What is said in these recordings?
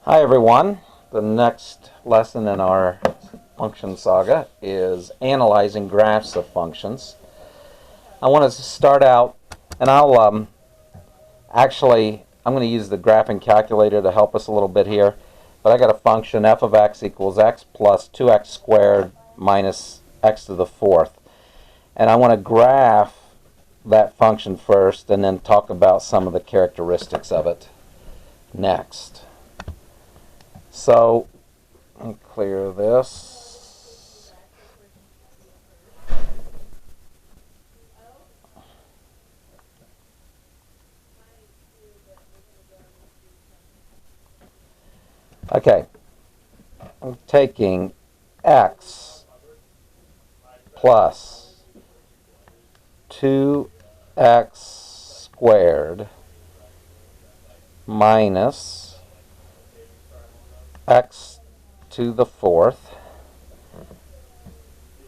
Hi everyone. The next lesson in our function saga is analyzing graphs of functions. I want to start out, and I'm going to use the graphing calculator to help us a little bit here. But I got a function f of x equals x plus 2x squared minus x to the fourth. And I want to graph that function first and then talk about some of the characteristics of it next. So, let me clear this. Okay, I'm taking x plus 2x squared minus x to the fourth,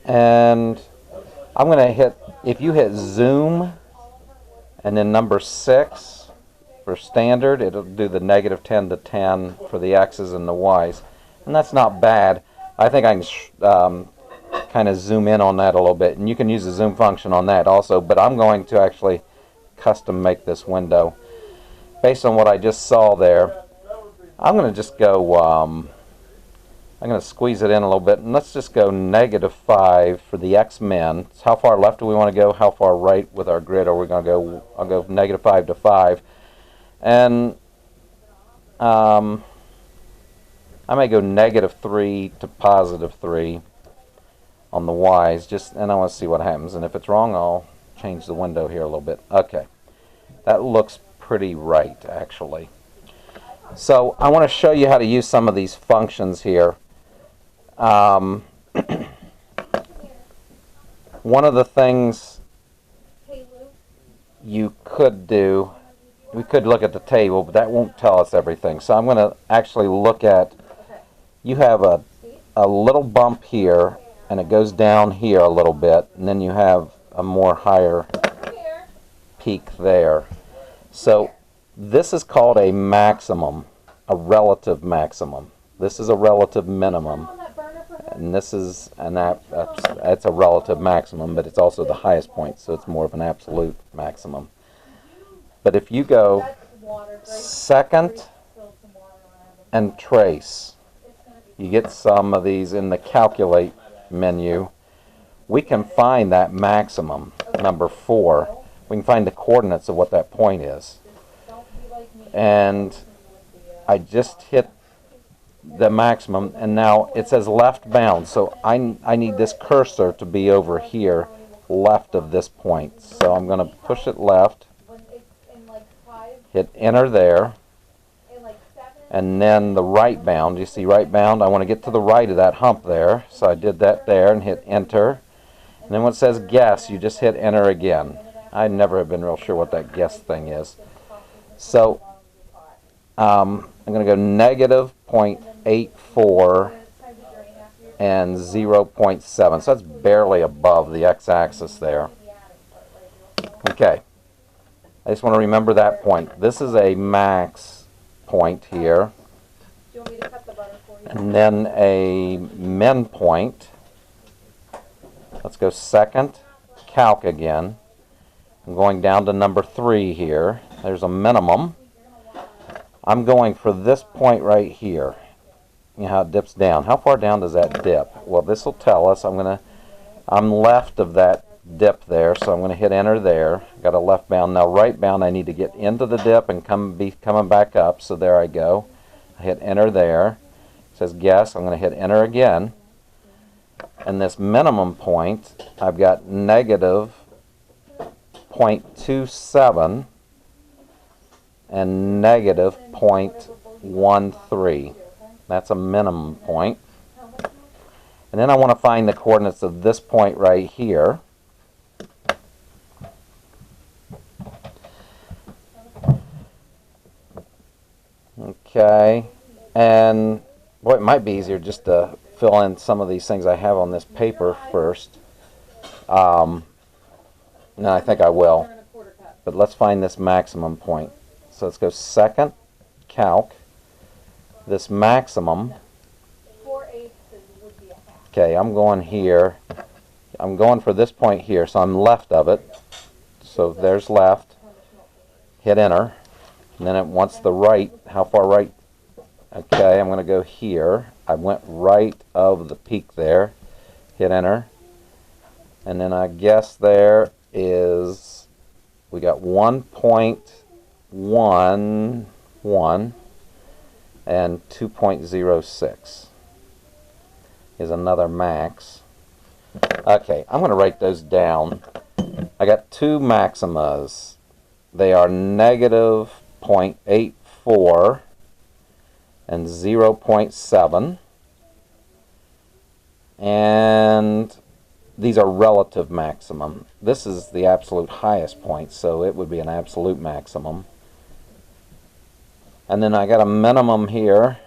and I'm going to hit, if you hit zoom and then number 6 for standard, it'll do the negative 10 to 10 for the x's and the y's, and that's not bad. I think I can kind of zoom in on that a little bit, and you can use the zoom function on that also, but I'm going to actually custom make this window based on what I just saw there. I'm going to just go, I'm going to squeeze it in a little bit, and let's just go negative 5 for the x-min. So how far left do we want to go? How far right with our grid are we going to go? I'll go negative 5 to 5. And I may go negative 3 to positive 3 on the y's, and I want to see what happens. And if it's wrong, I'll change the window here a little bit. Okay, that looks pretty right, actually. So I want to show you how to use some of these functions here. One of the things you could do, we could look at the table, but that won't tell us everything. So I'm going to actually look at, you have a little bump here, and it goes down here a little bit, and then you have a more higher peak there. So this is called a maximum, a relative maximum. This is a relative minimum, and this is it's a relative maximum, but it's also the highest point, so it's more of an absolute maximum. But if you go second and trace, you get some of these in the calculate menu. We can find that maximum, number 4. We can find the coordinates of what that point is. And I just hit the maximum, and now it says left bound, so I need this cursor to be over here left of this point. So I'm going to push it left, hit enter there, and then the right bound. You see right bound? I want to get to the right of that hump there, so I did that there and hit enter. And then when it says guess, you just hit enter again. I never have been real sure what that guess thing is. So I'm going to go negative 0.84 and 0.7. So that's barely above the x-axis there. Okay. I just want to remember that point. This is a max point here. And then a min point. Let's go second, calc again. I'm going down to number 3 here. There's a minimum. I'm going for this point right here. You know how it dips down. How far down does that dip? Well, this will tell us. I'm left of that dip there, so I'm going to hit enter there. Got a left bound. Now right bound, I need to get into the dip and be coming back up. So there I go. I hit enter there. It says guess. I'm going to hit enter again. And this minimum point, I've got negative 0.27 and negative 0.13. That's a minimum point. And then I want to find the coordinates of this point right here. Okay, and boy, it might be easier just to fill in some of these things I have on this paper first. No, I think I will. But let's find this maximum point. So let's go second, calc. this maximum. Okay, I'm going here. I'm going for this point here, so I'm left of it. So there's left. Hit enter. And then it wants the right. How far right? Okay, I'm going to go here. I went right of the peak there. Hit enter. And then I guess there is, we got 1.11 and 2.06 is another max. Okay, I'm going to write those down. I got two maximas. They are negative 0.84 and 0.7. And these are relative maximum. This is the absolute highest point, so it would be an absolute maximum. And then I got a minimum here.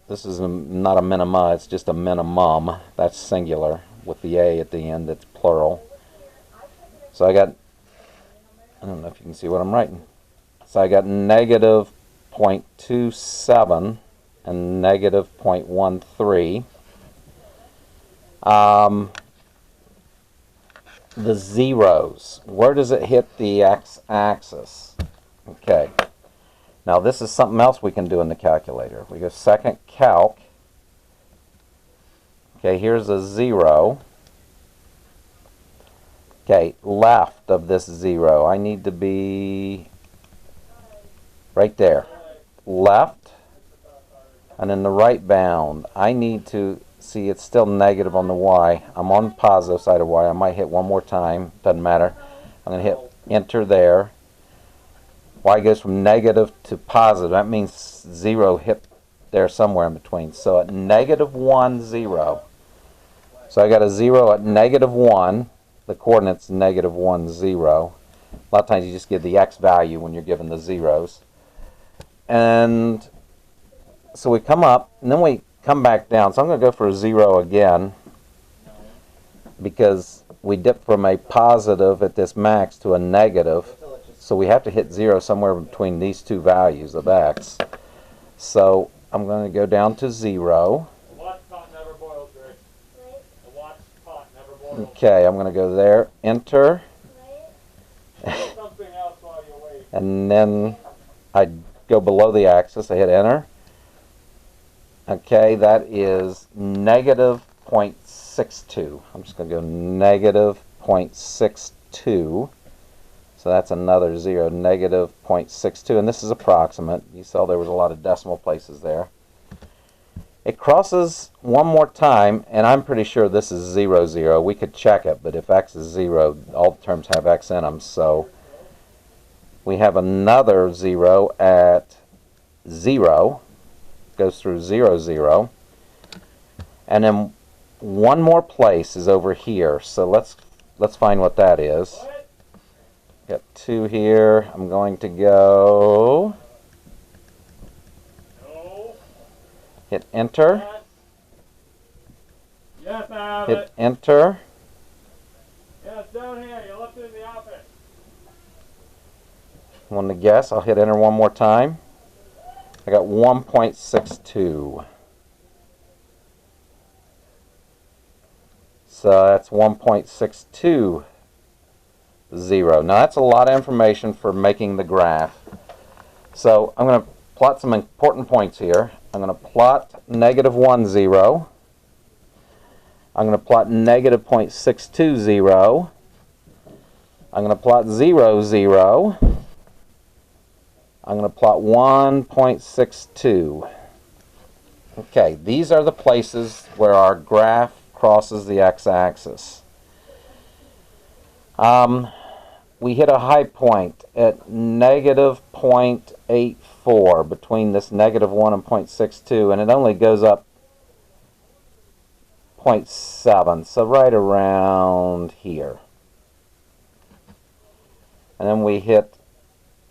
This is not a minima, it's just a minimum. That's singular with the A at the end, that's plural. So I got, I don't know if you can see what I'm writing. So I got negative 0.27 and negative 0.13. The zeros, where does it hit the x-axis? Okay. Now this is something else we can do in the calculator. We go second calc. Okay, here's a 0. Okay, left of this 0, I need to be right there. Left, and then the right bound, I need to see it's still negative on the y. I'm on the positive side of y. I might hit one more time, doesn't matter. I'm going to hit enter there. Y goes from negative to positive. That means 0 hit there somewhere in between. So at negative 1, 0. So I got a 0 at negative 1. The coordinates negative 1, 0. A lot of times you just give the x value when you're given the zeros. And so we come up, and then we come back down. So I'm going to go for a 0 again, because we dip from a positive at this max to a negative. So we have to hit 0 somewhere between these two values of x. So I'm going to go down to 0. Okay, I'm going to go there, enter, and then I go below the axis, I hit enter. Okay, that is negative 0.62. I'm just going to go negative 0.62. So that's another 0, negative 0.62. And this is approximate. You saw there was a lot of decimal places there. It crosses one more time, and I'm pretty sure this is 0, 0. We could check it, but if x is 0, all the terms have x in them. So we have another 0 at 0. Goes through 0, 0. And then one more place is over here. So let's find what that is. Got 2 here. I'm going to go hit enter. Yes, I have Hit it. enter. Yes, down here. You left it in the office. Want to guess? I'll hit enter one more time. I got 1.62. So that's 1.620. Now that's a lot of information for making the graph. So I'm going to plot some important points here. I'm going to plot negative 1, 0. I'm going to plot negative 0.620. I'm going to plot 0, 0. I'm going to plot 1.62. Okay, these are the places where our graph crosses the x-axis. We hit a high point at negative 0.84 between this negative 1 and 0.62, and it only goes up 0.7, so right around here. And then we hit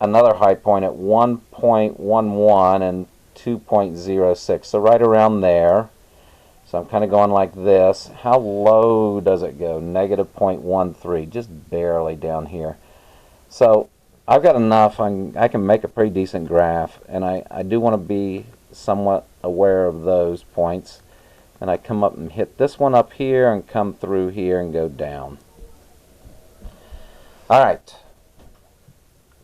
another high point at 1.11 and 2.06, so right around there. So I'm kind of going like this. How low does it go? Negative 0.13, just barely down here. So I've got enough. I can make a pretty decent graph, and I do want to be somewhat aware of those points. And I come up and hit this one up here and come through here and go down. Alright,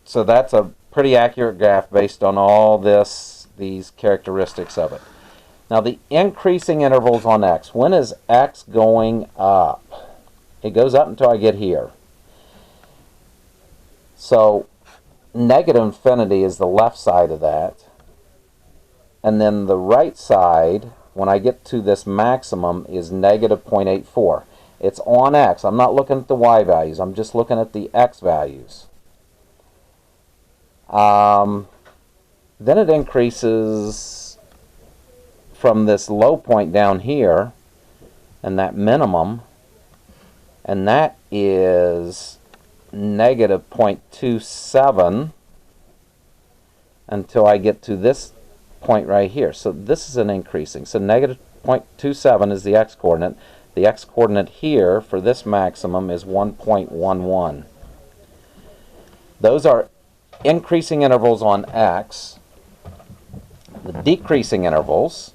so that's a pretty accurate graph based on all these characteristics of it. Now the increasing intervals on x. When is x going up? It goes up until I get here. So negative infinity is the left side of that. And then the right side, when I get to this maximum, is negative 0.84. It's on x. I'm not looking at the y values. I'm just looking at the x values. Then it increases from this low point down here, and that minimum, and that is negative 0.27 until I get to this point right here. So this is an increasing. So negative 0.27 is the x-coordinate. The x-coordinate here for this maximum is 1.11. Those are increasing intervals on x. The decreasing intervals,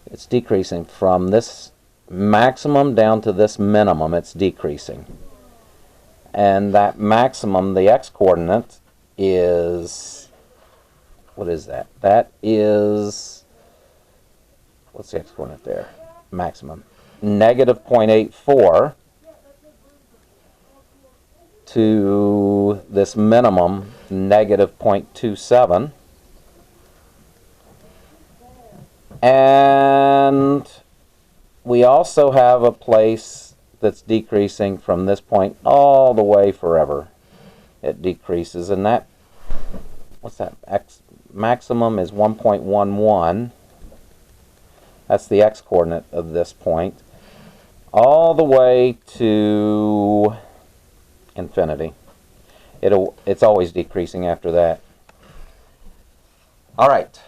it's decreasing from this maximum down to this minimum. It's decreasing. And that maximum, the x-coordinate, is, what is that? That is, what's the x-coordinate there? Maximum. Negative 0.84 to this minimum, negative 0.27. And we also have a place that's decreasing from this point all the way forever. It decreases, and that, what's that? X maximum is 1.11. That's the x-coordinate of this point, all the way to infinity. It's always decreasing after that. All right.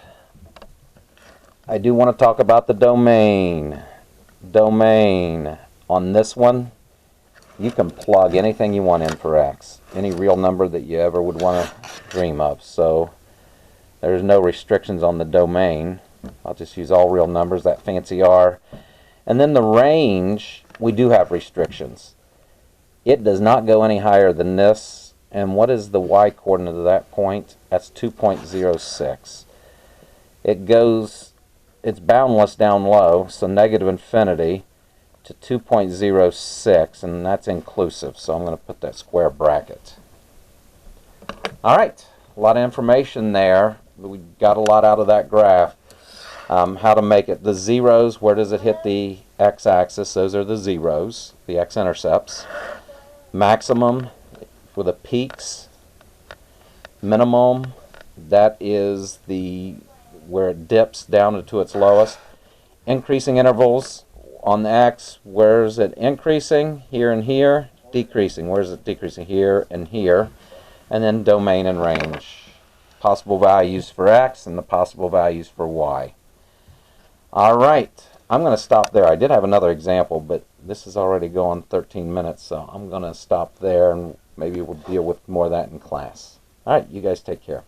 I do want to talk about the domain. Domain. On this one, you can plug anything you want in for x. Any real number that you ever would want to dream of. So there's no restrictions on the domain. I'll just use all real numbers, that fancy R. And then the range, we do have restrictions. It does not go any higher than this. And what is the y-coordinate of that point? That's 2.06. It goes, it's boundless down low, so negative infinity to 2.06, and that's inclusive. So I'm going to put that square bracket. All right, a lot of information there. We got a lot out of that graph. How to make it. The zeros, where does it hit the x-axis? Those are the zeros, the x-intercepts. Maximum for the peaks. Minimum, that is the where it dips down to its lowest. Increasing intervals on the x, where is it increasing? Here and here. Decreasing, where is it decreasing? Here and here. And then domain and range. Possible values for x and the possible values for y. All right, I'm going to stop there. I did have another example, but this is already going 13 minutes, so I'm going to stop there, and maybe we'll deal with more of that in class. All right, you guys take care.